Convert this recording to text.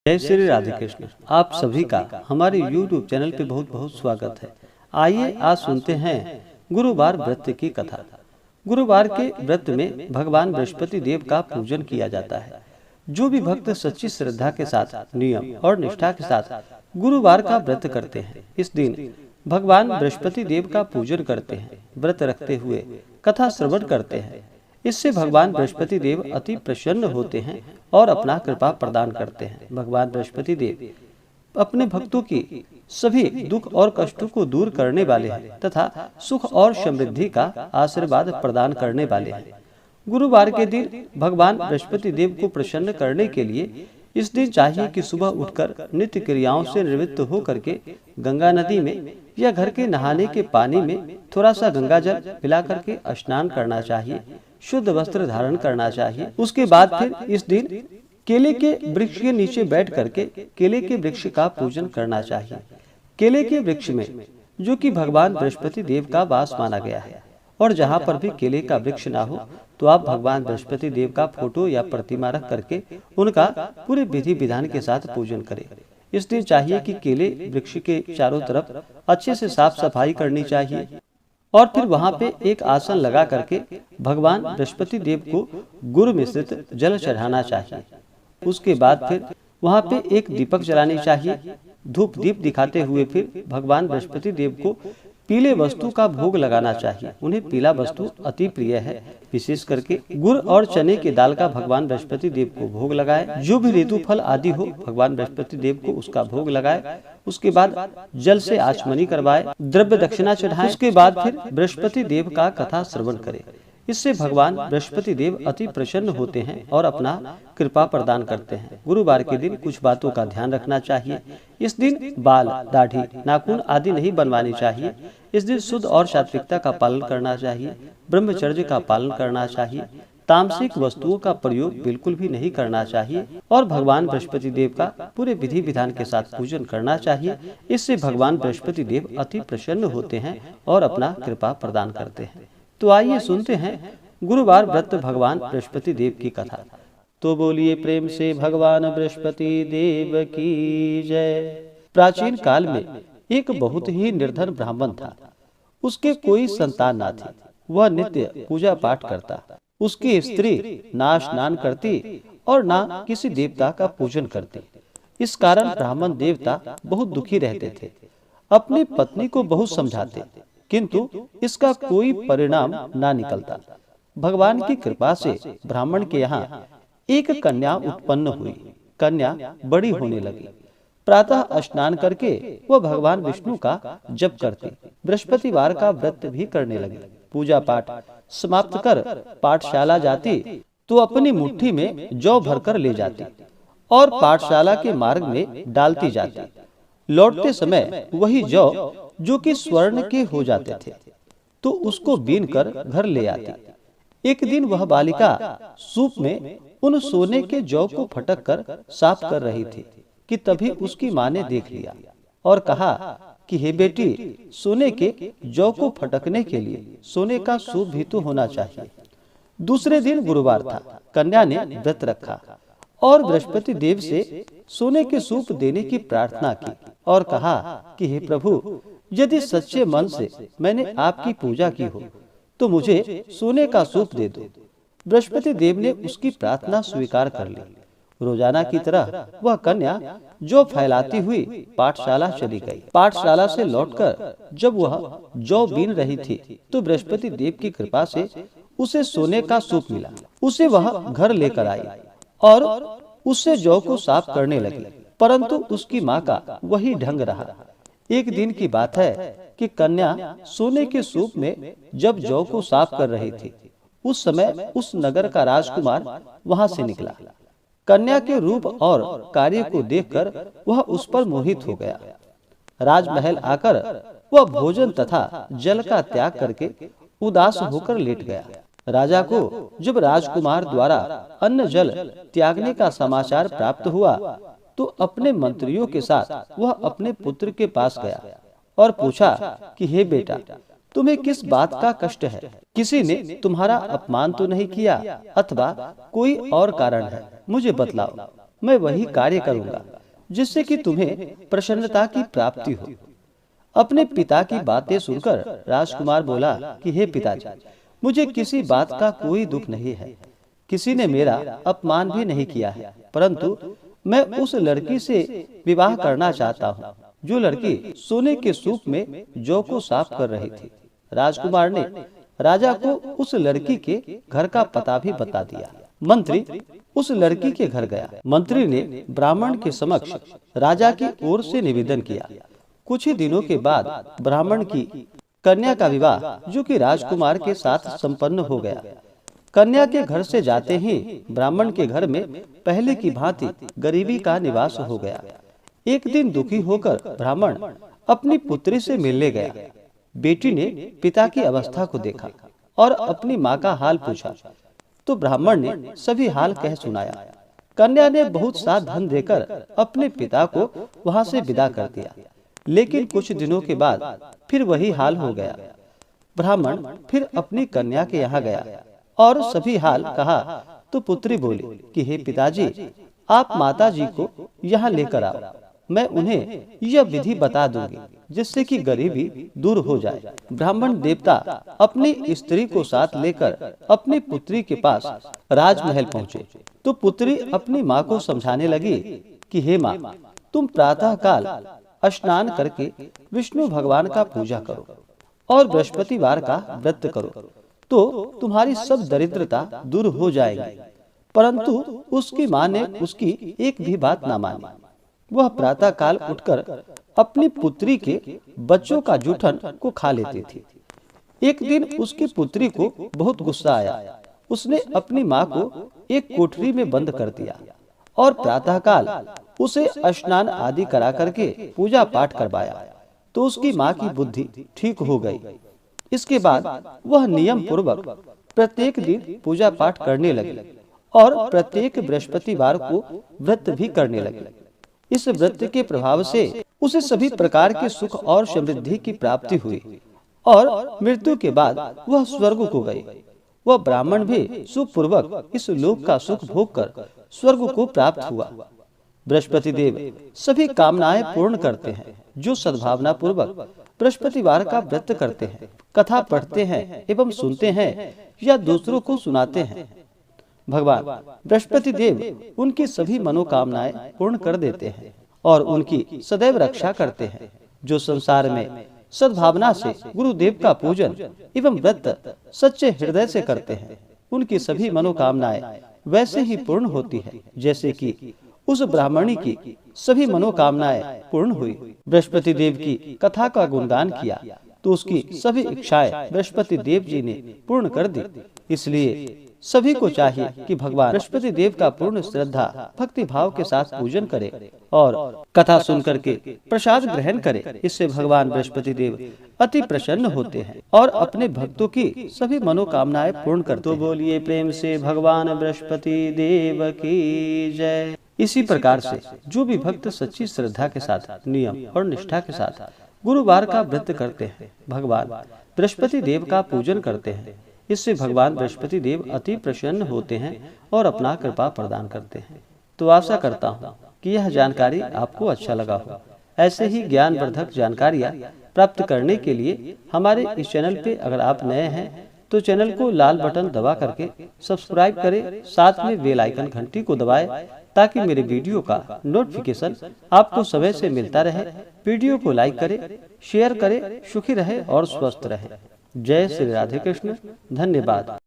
जय श्री राधे कृष्ण। आप सभी का हमारे YouTube चैनल पे बहुत बहुत स्वागत है। आइए आज सुनते हैं गुरुवार व्रत की कथा। गुरुवार के व्रत में भगवान बृहस्पति देव का पूजन किया जाता है। जो भी भक्त सच्ची श्रद्धा के साथ, नियम और निष्ठा के साथ गुरुवार का व्रत करते हैं, इस दिन भगवान बृहस्पति देव का पूजन करते हैं, व्रत रखते हुए कथा श्रवण करते हैं। इससे भगवान बृहस्पति देव अति प्रसन्न होते हैं और अपना कृपा प्रदान करते हैं। भगवान बृहस्पति देव अपने भक्तों की सभी दुख और कष्टों को दूर करने वाले हैं तथा सुख और समृद्धि का आशीर्वाद प्रदान करने वाले हैं। गुरुवार के दिन भगवान बृहस्पति देव को प्रसन्न करने के लिए इस दिन चाहिए कि सुबह उठकर नित्य क्रियाओं से निवृत्त होकर के गंगा नदी में या घर के नहाने के पानी में थोड़ा सा गंगा जल मिला करके स्नान करना चाहिए, शुद्ध वस्त्र धारण करना चाहिए। उसके बाद फिर इस दिन केले के वृक्ष के नीचे बैठ करके केले के वृक्ष का पूजन करना चाहिए। केले के वृक्ष में जो कि भगवान बृहस्पति देव का वास माना गया है, और जहाँ पर भी केले का वृक्ष ना हो तो आप भगवान बृहस्पति देव का फोटो या प्रतिमा रख करके उनका पूरे विधि विधान के साथ पूजन करें। इस दिन चाहिए कि केले वृक्ष के चारों तरफ अच्छे से साफ सफाई करनी चाहिए और फिर वहां पे एक आसन लगा करके भगवान बृहस्पति देव को गुड़ मिश्रित जल चढ़ाना चाहिए। उसके बाद फिर वहां पे एक दीपक जलानी चाहिए। धूप दीप दिखाते हुए फिर भगवान बृहस्पति देव को पीले वस्तु का भोग लगाना चाहिए। उन्हें पीला वस्तु अति प्रिय है, विशेष करके गुड़ और चने की दाल का भगवान बृहस्पति देव को भोग लगाए। जो भी ऋतु फल आदि हो भगवान बृहस्पति देव को उसका भोग लगाए। उसके बाद जल से आचमनी करवाए, द्रव्य दक्षिणा चढ़ाए। उसके बाद फिर बृहस्पति देव का कथा श्रवण करे। इससे भगवान बृहस्पति देव अति प्रसन्न होते हैं और अपना कृपा प्रदान करते हैं। गुरुवार के दिन कुछ बातों का ध्यान रखना चाहिए। इस दिन बाल, दाढ़ी, नाखून आदि नहीं बनवानी चाहिए। इस दिन शुद्ध और सात्विकता का पालन करना चाहिए। ब्रह्मचर्य का पालन करना चाहिए। तामसिक वस्तुओं का प्रयोग बिल्कुल भी नहीं करना चाहिए और भगवान बृहस्पति देव का पूरे विधि विधान के साथ पूजन करना चाहिए। इससे भगवान बृहस्पति देव अति प्रसन्न होते हैं और अपना कृपा प्रदान करते हैं। तो आइए सुनते हैं गुरुवार व्रत भगवान बृहस्पति देव की कथा। तो बोलिए प्रेम से भगवान बृहस्पति देव की जय। प्राचीन काल में एक बहुत ही निर्धन ब्राह्मण था। उसके कोई संतान न थी। वह नित्य पूजा पाठ करता। उसकी स्त्री ना स्नान करती और ना किसी देवता का पूजन करती। इस कारण ब्राह्मण देवता बहुत दुखी रहते थे। अपनी पत्नी को बहुत समझाते, किंतु इसका कोई परिणाम ना निकलता। भगवान की कृपा से ब्राह्मण के यहाँ एक कन्या उत्पन्न हुई। कन्या बड़ी होने लगी। प्रातः स्नान करके वह भगवान विष्णु का जप करती। बृहस्पतिवार का व्रत भी करने लगी। पूजा पाठ समाप्त कर पाठशाला जाती तो अपनी मुट्ठी में जौ भरकर ले जाती और पाठशाला के मार्ग में डालती जाती। लौटते समय वही जौ जो कि स्वर्ण के हो जाते थे तो उसको बीन कर घर ले आती। एक दिन वह बालिका सूप में उन सोने के जौ को फटक कर साफ कर रही थी कि तभी उसकी माँ ने देख लिया और कहा कि हे बेटी, सोने के जौ को फटकने के लिए सोने का सूप भी तो होना चाहिए। दूसरे दिन गुरुवार था। कन्या ने व्रत रखा और बृहस्पति देव से सोने के सूप देने की प्रार्थना की और कहा कि हे प्रभु, यदि सच्चे मन से मैंने आपकी पूजा की हो तो मुझे सोने का सूप दे दो। बृहस्पति देव ने उसकी प्रार्थना स्वीकार कर ली। रोजाना की तरह वह कन्या जौ फैलाती हुई पाठशाला चली गई। पाठशाला से लौटकर जब वह जौ बीन रही थी तो बृहस्पति देव की कृपा से उसे सोने का सूप मिला। उसे वह घर लेकर आई और उससे जौ को साफ करने लगी, परंतु उसकी माँ का वही ढंग रहा। एक दिन की बात है कि कन्या सोने के सूप में जब जौ को साफ कर रही थी, उस समय उस नगर का राजकुमार वहां से निकला। कन्या के रूप और कार्य को देखकर वह उस पर मोहित हो गया। राजमहल आकर वह भोजन तथा जल का त्याग करके उदास होकर लेट गया। राजा को जब राजकुमार द्वारा अन्न जल त्यागने का समाचार प्राप्त हुआ तो अपने मंत्रियों के साथ वह अपने पुत्र के पास गया और पूछा कि हे बेटा, तुम्हें किस बात का कष्ट है? किसी ने तुम्हारा अपमान तो नहीं किया अथवा कोई और कारण है? मुझे बतलाओ, मैं वही कार्य करूंगा जिससे कि तुम्हें प्रसन्नता की प्राप्ति हो। अपने पिता की बातें सुनकर राजकुमार बोला कि हे पिताजी, मुझे किसी बात का कोई दुख नहीं है। किसी ने मेरा अपमान भी नहीं किया है, परंतु मैं उस लड़की से विवाह करना चाहता हूँ जो लड़की सोने के सूप में जौ को साफ कर रही थी। राजकुमार ने राजा को उस लड़की के घर का पता भी बता दिया। मंत्री उस लड़की के घर गया। मंत्री ने ब्राह्मण के समक्ष राजा की ओर से निवेदन किया। कुछ ही दिनों के बाद ब्राह्मण की कन्या का विवाह जो कि राजकुमार के साथ संपन्न हो गया। कन्या के घर से जाते ही ब्राह्मण के घर में पहले की भांति गरीबी का निवास हो गया। एक दिन दुखी होकर ब्राह्मण अपनी पुत्री से मिलने गया। बेटी ने पिता की अवस्था को देखा और अपनी माँ का हाल पूछा तो ब्राह्मण ने सभी हाल कह सुनाया। कन्या ने बहुत सा धन देकर अपने पिता को वहां से विदा कर दिया, लेकिन कुछ दिनों के बाद फिर वही हाल हो गया। ब्राह्मण फिर अपनी कन्या के यहाँ गया और सभी हाल कहा तो पुत्री बोली कि हे पिताजी, आप माता जी को यहाँ लेकर आओ, मैं उन्हें यह विधि बता दूंगी जिससे कि गरीबी दूर हो जाए। ब्राह्मण देवता अपनी स्त्री को साथ लेकर अपनी पुत्री के पास राजमहल पहुँचे तो पुत्री अपनी माँ को समझाने लगी कि हे माँ, तुम प्रातः काल स्नान करके विष्णु भगवान का पूजा करो और बृहस्पतिवार का व्रत करो तो तुम्हारी सब दरिद्रता दूर हो जाएगी। परंतु उसकी माँ ने उसकी एक भी बात ना मानी। वह प्रातः काल उठकर अपनी पुत्री के बच्चों का जूठन को खा लेती थी। एक दिन उसकी पुत्री को बहुत गुस्सा आया। उसने अपनी माँ को एक कोठरी में बंद कर दिया और प्रातः काल उसे स्नान आदि करा करके पूजा पाठ करवाया तो उसकी माँ की बुद्धि ठीक हो गई। इसके बाद वह नियम पूर्वक प्रत्येक दिन पूजा पाठ करने लगी और प्रत्येक बृहस्पतिवार को व्रत भी करने लगी। इस व्रत के प्रभाव से उसे सभी प्रकार के सुख और समृद्धि की प्राप्ति हुई और मृत्यु के बाद वह स्वर्ग को गई। वह ब्राह्मण भी सुखपूर्वक इस लोक का सुख भोग कर स्वर्ग को प्राप्त हुआ। बृहस्पति देव सभी कामनाएं पूर्ण करते हैं जो सद्भावना पूर्वक बृहस्पतिवार का व्रत करते हैं, कथा पढ़ते हैं एवं सुनते हैं या दूसरों को सुनाते हैं। भगवान बृहस्पति देव उनकी सभी मनोकामनाएं पूर्ण कर देते हैं और उनकी सदैव रक्षा करते हैं। जो संसार में सद्भावना से गुरुदेव का पूजन एवं व्रत सच्चे हृदय से करते हैं, उनकी सभी मनोकामनाएं वैसे ही पूर्ण होती है जैसे कि उस ब्राह्मणी की सभी मनोकामनाएं पूर्ण हुई। बृहस्पति देव की कथा का गुणगान किया तो उसकी सभी इच्छाएं बृहस्पति देव जी ने पूर्ण कर दी। इसलिए सभी को चाहिए कि भगवान बृहस्पति देव का पूर्ण श्रद्धा भक्ति भाव के साथ पूजन करे और कथा सुन करके प्रसाद ग्रहण करे। इससे भगवान बृहस्पति देव अति प्रसन्न होते हैं और अपने भक्तों की सभी मनोकामनाएं पूर्ण करते हैं। तो बोलिए प्रेम से भगवान बृहस्पति देव की जय। इसी प्रकार से जो भी भक्त सच्ची श्रद्धा के साथ नियम और निष्ठा के साथ गुरुवार का व्रत करते हैं, भगवान बृहस्पति देव का पूजन करते हैं, इससे भगवान बृहस्पति देव अति प्रसन्न होते हैं और अपना कृपा प्रदान करते हैं। तो आशा करता हूँ कि यह जानकारी आपको अच्छा लगा हो। ऐसे ही ज्ञानवर्धक जानकारियाँ प्राप्त करने के लिए हमारे इस चैनल पे अगर आप नए हैं तो चैनल को लाल बटन दबा करके सब्सक्राइब करें, साथ में बेल आइकन घंटी को दबाएं ताकि मेरे वीडियो का नोटिफिकेशन आपको समय से मिलता रहे। वीडियो को लाइक करें, शेयर करें, सुखी रहे और स्वस्थ रहे। जय श्री राधे कृष्ण। धन्यवाद।